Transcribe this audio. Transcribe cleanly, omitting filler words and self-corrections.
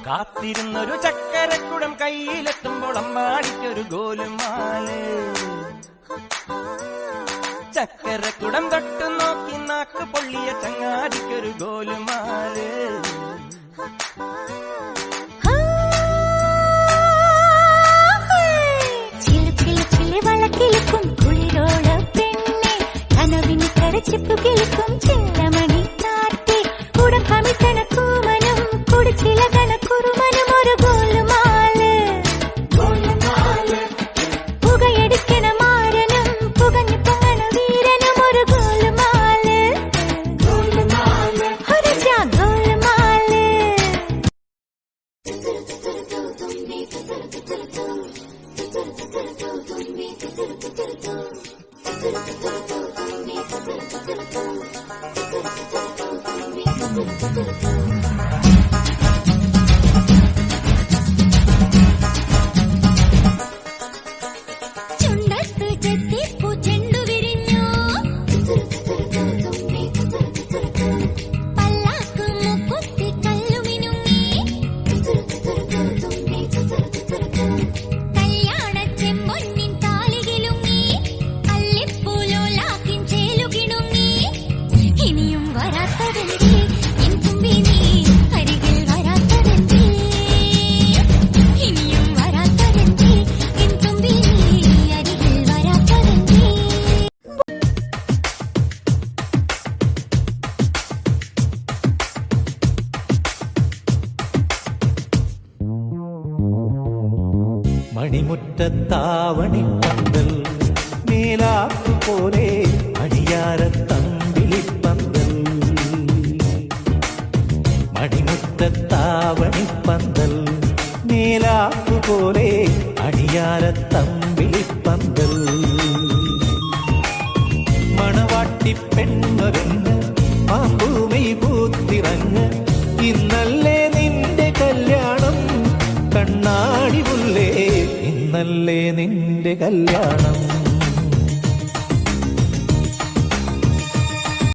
കാത്തിരുന്നൊരു ചക്കരക്കുടം കയ്യിലെത്തുമ്പോൾ അമ്മാടിക്കൊരു ഗോലുമാല്. ചക്കരക്കുടം തൊട്ടു നോക്കി നാക്ക് പൊള്ളിയ ചങ്ങാടിക്കൊരു ഗോലുമാല്. വളക്കിലുക്കും കുളിരോള പെണ്ണെ കനവിന് കരച്ചിപ്പു കിളിക്കും ചില്ലമണി നാട്ടി കൂടം കമിത്തന കൂമനും കുടിച്ചില കണക്കുറുമനും ഒരു ഗോലുമാല്. പുകയടിക്കണ മാരനും പുകഞ്ഞു പൊങ്ങണ വീരനും ഒരു ഗോലുമാല്. ഒരു ജാ ഗോലുമാല്. ചുണ്ടത്ത് ചെത്തിപ്പൂ ചെണ്ടു വിരിഞ്ഞു പല്ലാക്ക് മുക്കുത്തി കല്ലുമിനുങ്ങി കല്യാണ ചെമ്പൊന്നിൻ താലികിലുങ്ങി അല്ലിപ്പൂലോലാക്കിൻ ചേലുകിണുങ്ങി. ഇനിയും വരാത്തതെന്തേ എൻ തുമ്പി നീ അരികിൽ വരാത്തതെന്തേ. ഇനിയും വരാത്തതെന്തേ എൻ തുമ്പി നീ അരികിൽ വരാത്തതെന്തേ. മണിമുറ്റത്താവണിപ്പന്തൽ മേലാക്കുപോലെ അടിയാരത്തമ്പിളിപ്പന്തൽ. മണിമുറ്റത്താവണിപ്പന്തൽ മേലാക്കുപോലെ അടിയാരത്തമ്പിളിപ്പന്തൽ. മണവാട്ടി പെണ്ണൊരുങ്ങ് മാമ്പൂമി പൂത്തിറങ്ങ് ഇന്നല്ലേ നിന്റെ കല്യാണം കണ്ണാടി മുല്ലേ ഇന്നല്ലേ നിന്റെ കല്യാണം.